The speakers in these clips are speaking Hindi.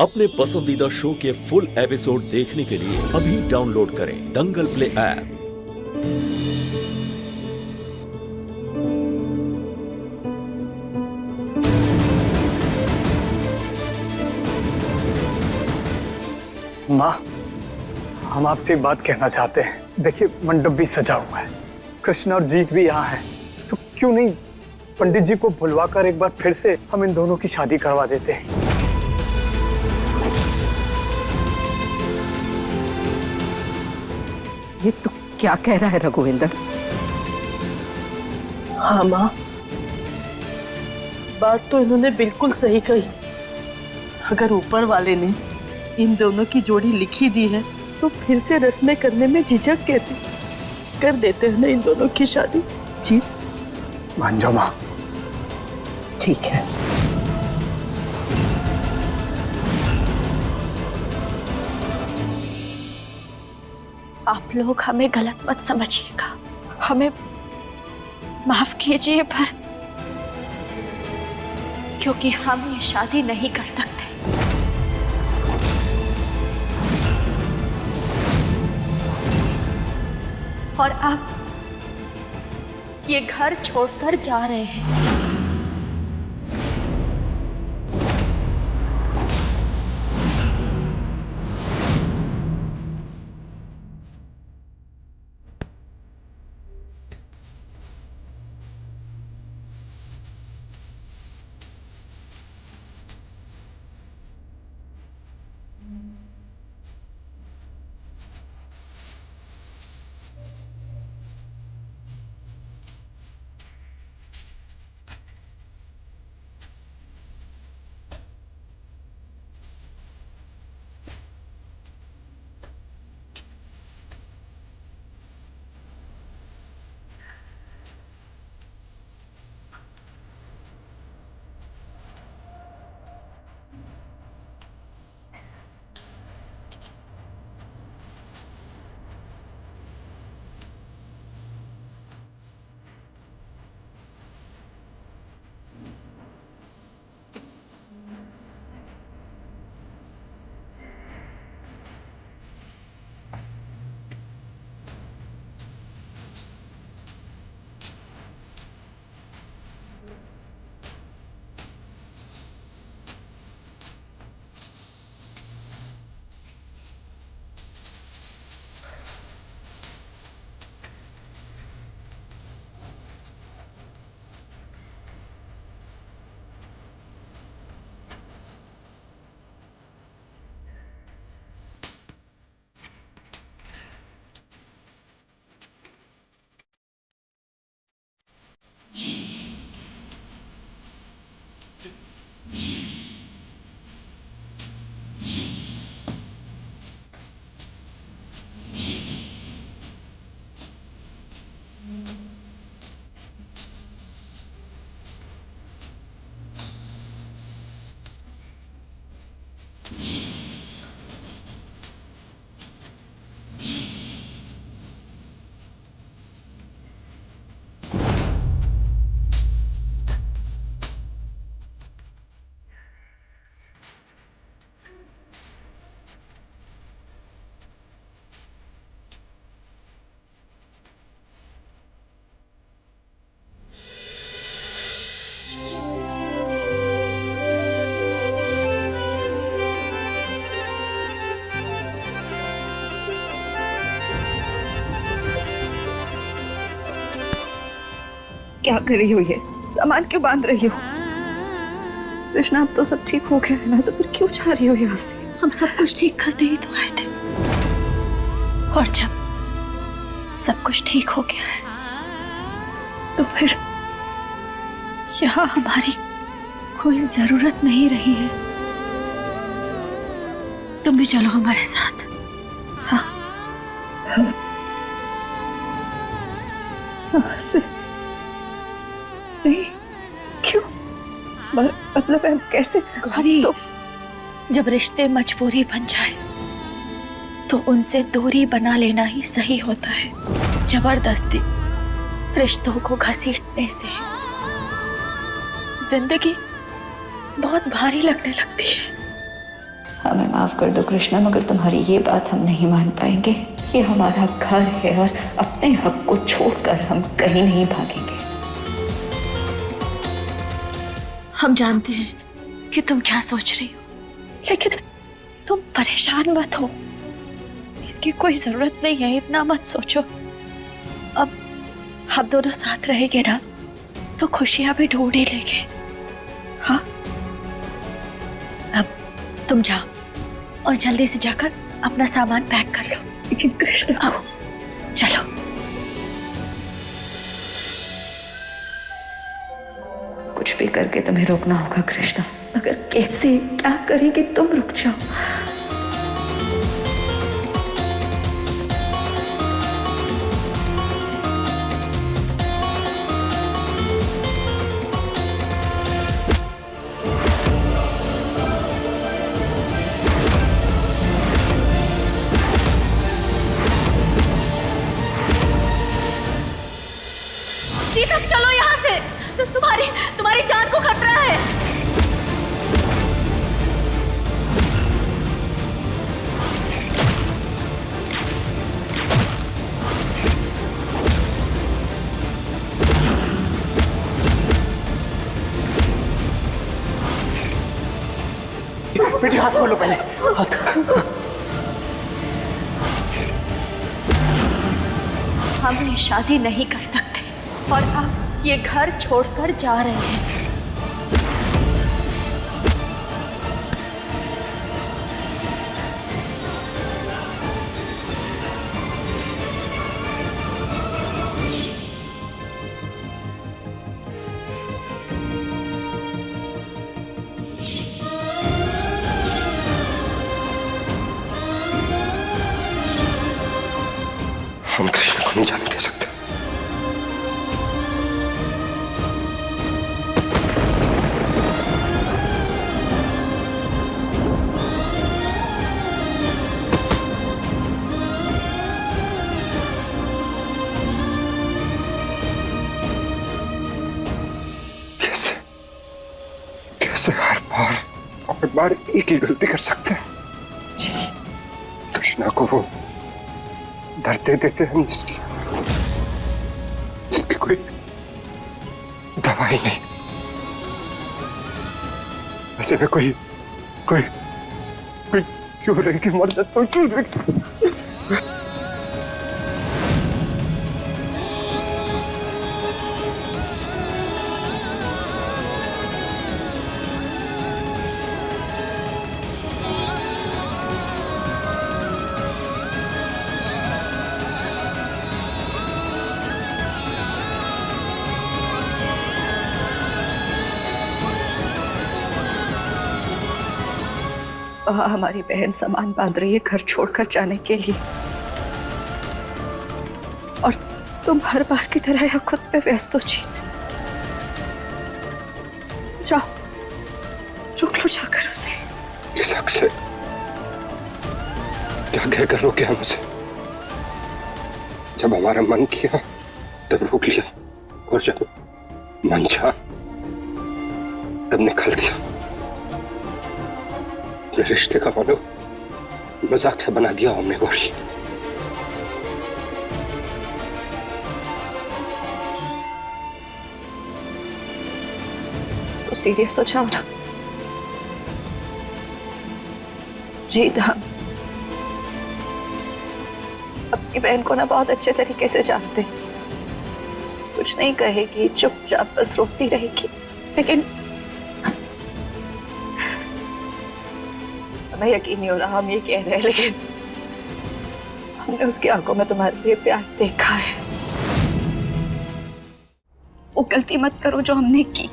अपने पसंदीदा शो के फुल एपिसोड देखने के लिए अभी डाउनलोड करें दंगल प्ले ऐप। माँ, हम आपसे एक बात कहना चाहते हैं। देखिए, मंडप भी सजा हुआ है, कृष्ण और जीत भी यहाँ है, तो क्यों नहीं पंडित जी को बुलवाकर एक बार फिर से हम इन दोनों की शादी करवा देते हैं। ये तो क्या कह रहा है रघुविंदर? हाँ माँ, बात तो इन्होंने बिल्कुल सही कही। अगर ऊपर वाले ने इन दोनों की जोड़ी लिखी दी है तो फिर से रस्में करने में झिझक कैसे? कर देते हैं ना इन दोनों की शादी। जीत मान जाओ माँ। ठीक है। आप लोग हमें गलत मत समझिएगा, हमें माफ कीजिए, पर क्योंकि हम ये शादी नहीं कर सकते। और अब ये घर छोड़कर जा रहे हैं। क्या कर रही हो? ये सामान क्यों बांध रही हो? कृष्णा, अब तो सब ठीक हो गया है ना, तो फिर क्यों जा रही हो यहाँ से? हम सब कुछ ठीक करने ही तो आए थे, और जब सब कुछ ठीक हो गया है तो फिर यहाँ हमारी कोई जरूरत नहीं रही है। तुम भी चलो हमारे साथ। हाँ, से नहीं, क्यों? मतलब हम कैसे? गौरी, तो जब रिश्ते मजबूरी बन जाए तो उनसे दूरी बना लेना ही सही होता है। जबरदस्ती रिश्तों को घसीटने से जिंदगी बहुत भारी लगने लगती है। हमें माफ कर दो कृष्णा, मगर तुम्हारी ये बात हम नहीं मान पाएंगे। ये हमारा घर है और अपने हक को छोड़कर हम कहीं नहीं भागेंगे। हम जानते हैं कि तुम क्या सोच रही हो, लेकिन तुम परेशान मत हो। इसकी कोई जरूरत नहीं है, इतना मत सोचो। अब हम दोनों साथ रहेंगे ना तो खुशियां भी ढूंढ ही लेंगे। हाँ, अब तुम जाओ और जल्दी से जाकर अपना सामान पैक कर लो। लेकिन कृष्णा, आओ चलो। कुछ भी करके तुम्हें रोकना होगा कृष्णा, मगर कैसे, क्या करेंगे तुम रुक जाओ। दीपक चलो यहाँ से, तुम्हारी जान को खतरा है। बेटी हाथ खोलो पहले, हाथ। हम ये शादी नहीं कर सकते और आप ये घर छोड़कर जा रहे हैं। हम कृष्ण को नहीं जाने दे सकते। कैसे हर बार एक ही गलती कर सकते हैं? कृष्णा को वो दर्द दे देते हैं जिसकी कोई दवाई नहीं। ऐसे में कोई क्यों रह के मर जाता हूँ, क्यों रह। वहाँ हमारी बहन सामान बांध रही है घर छोड़कर जाने के लिए, और तुम हर बार की तरह यहाँ खुद पे व्यस्त हो। जीत, जाओ रोक लो जाकर उसे। इस हक से क्या कहकर रोके हम उसे? जब हमारा मन किया तब रोक लिया, और जब मन चाहा तब निकल दिया। रिश्ते का मानो मजाक से बना दिया हमने गौरी। तो सीरियस हो जाओ ना जीत। हम अपनी बहन को ना बहुत अच्छे तरीके से जानते हैं। कुछ नहीं कहेगी, चुपचाप बस रोकती रहेगी, लेकिन हमें यकीन नहीं हो रहा हम ये कह रहे हैं, लेकिन हमने उसकी आंखों में तुम्हारे लिए प्यार देखा है। वो गलती मत करो जो हमने की।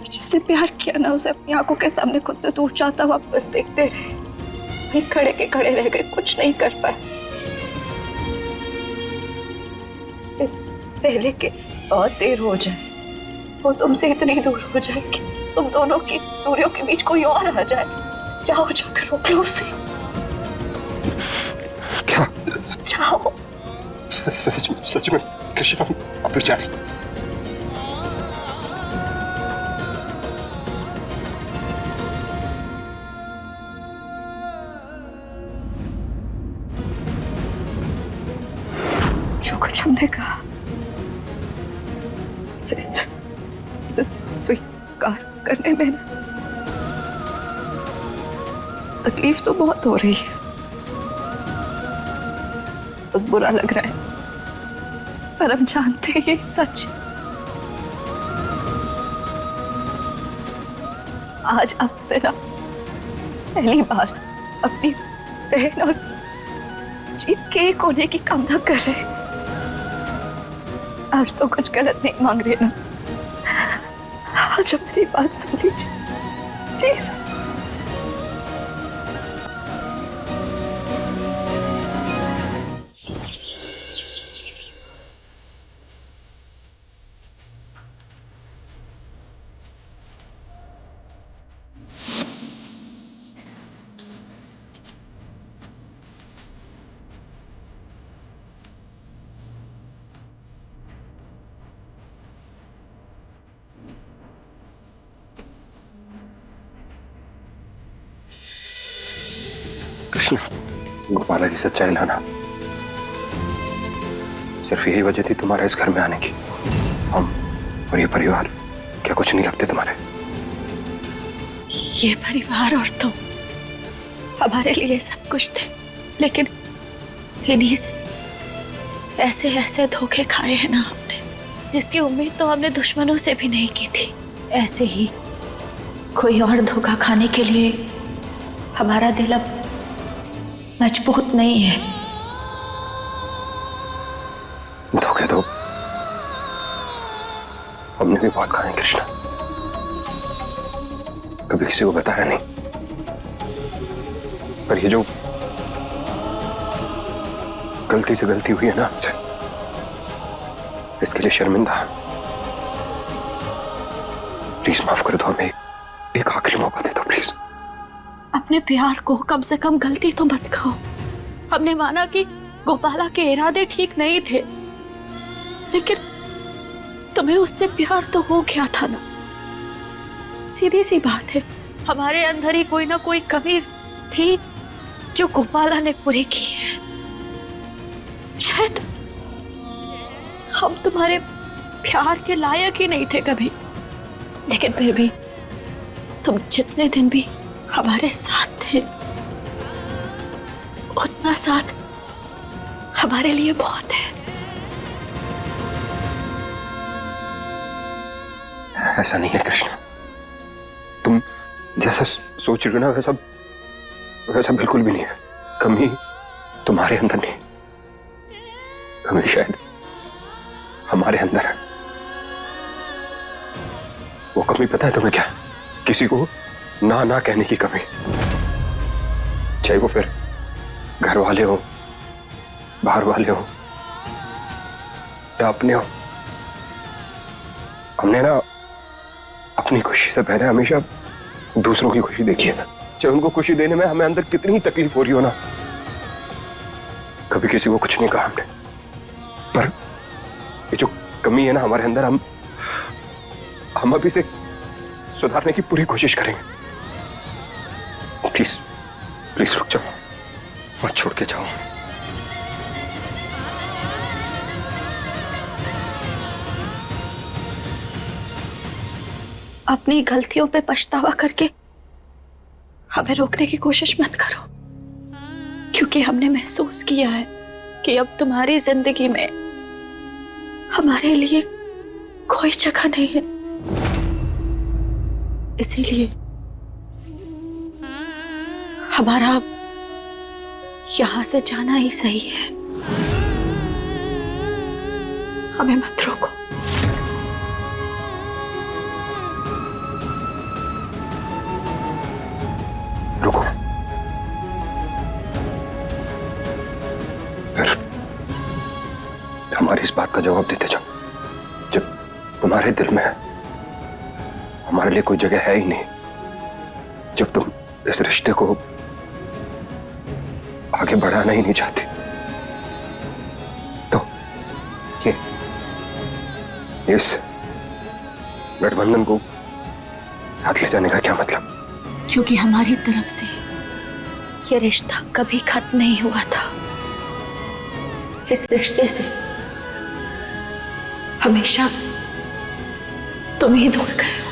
जिससे प्यार किया ना, उसे अपनी आंखों के सामने खुद से दूर जाता हुआ बस देखते रहे। वहीं खड़े के खड़े रह गए, कुछ नहीं कर पाए। इस पहले के बहुत देर हो जाए, वो तुमसे इतनी दूर हो जाए कि तुम दोनों की दूरियों के बीच कोई और आ जाए। जाओ जाकर रोक लो उसे। क्या? जाओ। सच में कृष्णा अब जाए। हमने कहा स्वीकार करने में ना तकलीफ तो बहुत हो रही है, तो बुरा लग रहा है, पर हम जानते हैं ये सच। आज आपसे ना पहली बार अपनी बहन और जीत के एक होने की कामना कर रहे हैं। आज तो कुछ गलत नहीं मांग रहे ना, आज अपनी बात सुन लीजिए प्लीज। कृष्ण, गोपाला की सच्चाई लाना सिर्फ यही वजह थी तुम्हारे इस घर में आने की। हम और ये परिवार क्या कुछ नहीं लगते तुम्हारे? ये परिवार और तुम हमारे लिए सब कुछ थे, लेकिन इन्हीं से ऐसे ऐसे धोखे खाए हैं ना हमने, जिसकी उम्मीद तो हमने दुश्मनों से भी नहीं की थी। ऐसे ही कोई और धोखा खाने के लिए हमारा दिल अब मजबूत नहीं है। धोखे तो हमने भी बहुत खाए कृष्णा, कभी किसी को बताया नहीं, पर ये जो गलती से गलती हुई है ना आपसे, इसके लिए शर्मिंदा। प्लीज माफ कर दो, हमें एक आखिरी मौका दे दो प्लीज। अपने प्यार को कम से कम गलती तो मत खाओ। हमने माना कि गोपाला के इरादे ठीक नहीं थे, लेकिन तुम्हें उससे प्यार तो हो गया था ना। सीधी सी बात है, हमारे अंदर ही कोई ना कोई कमी थी जो गोपाला ने पूरी की है। शायद हम तुम्हारे प्यार के लायक ही नहीं थे कभी, लेकिन फिर भी तुम जितने दिन भी हमारे साथ थे, उतना साथ हमारे लिए बहुत है। ऐसा नहीं है कृष्णा, तुम जैसा सोच रहे हो ना वैसा बिल्कुल भी नहीं है। कमी तुम्हारे अंदर नहीं, कमी शायद हमारे अंदर है। वो कमी पता है तुम्हें क्या? किसी को ना ना कहने की कमी, चाहे वो फिर घर वाले हो, बाहर वाले हो या अपने हो। हमने ना अपनी खुशी से पहले हमेशा दूसरों की खुशी देखी है ना, चाहे उनको खुशी देने में हमें अंदर कितनी ही तकलीफ हो रही हो ना, कभी किसी को कुछ नहीं कहा हमने। पर ये जो कमी है ना हमारे अंदर, हम अभी से सुधारने की पूरी कोशिश करेंगे। प्लीज प्लीज रुक जाओ, मत छोड़ के जाओ। अपनी गलतियों पे पछतावा करके हमें रोकने की कोशिश मत करो, क्योंकि हमने महसूस किया है कि अब तुम्हारी जिंदगी में हमारे लिए कोई जगह नहीं है। इसीलिए हमारा यहां से जाना ही सही है। हमें मत रोको। रुको, फिर हमारी इस बात का जवाब देते जाओ। जब तुम्हारे दिल में हमारे लिए कोई जगह है ही नहीं, जब तुम इस रिश्ते को आगे बढ़ाना ही नहीं चाहते, तो इस गठबंधन को साथ ले जाने का क्या मतलब? क्योंकि हमारी तरफ से ये रिश्ता कभी खत्म नहीं हुआ था। इस रिश्ते से हमेशा तुम ही दूर गए हो।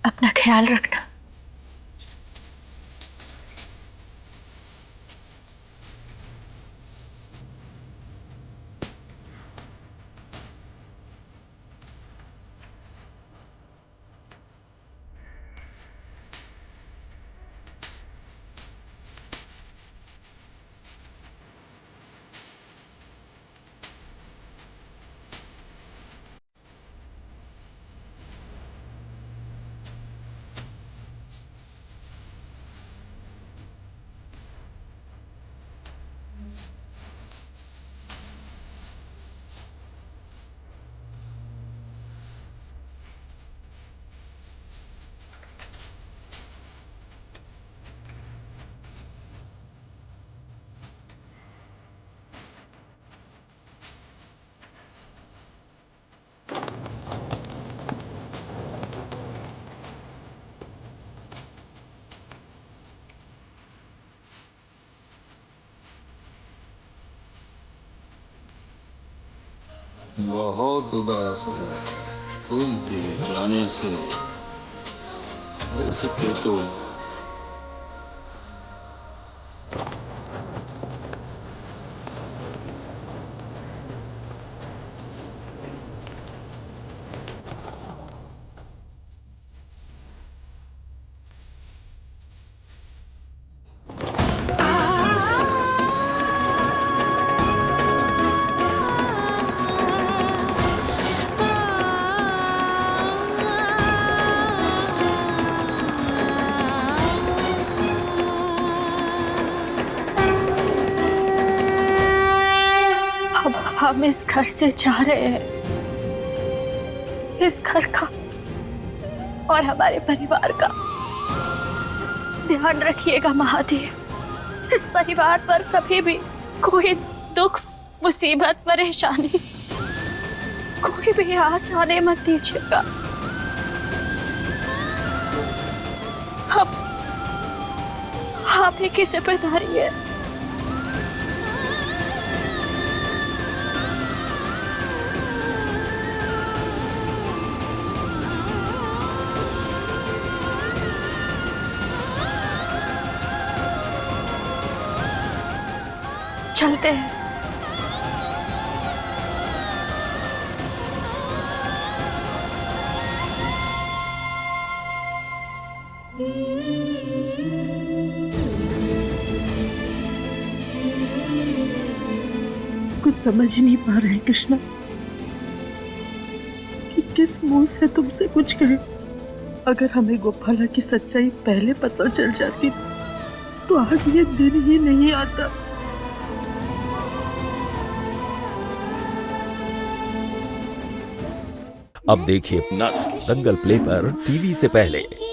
अपना ख्याल रखना। बहुत उदास है, फूल तेरे जाने से हो सके तो हम इस घर से जा रहे हैं, इस घर का और हमारे परिवार का ध्यान रखिएगा महादेव। इस परिवार पर कभी भी कोई दुख, मुसीबत, परेशानी कोई भी आ जाने मत दीजिएगा। आप ही की जिम्मेदारी है। चलते हैं। कुछ समझ ही नहीं पा रहे कृष्णा कि किस मुंह से तुमसे कुछ कहे। अगर हमें गोपाला की सच्चाई पहले पता चल जाती तो आज ये दिन ही नहीं आता। अब देखिए नट दंगल प्ले पर टीवी से पहले।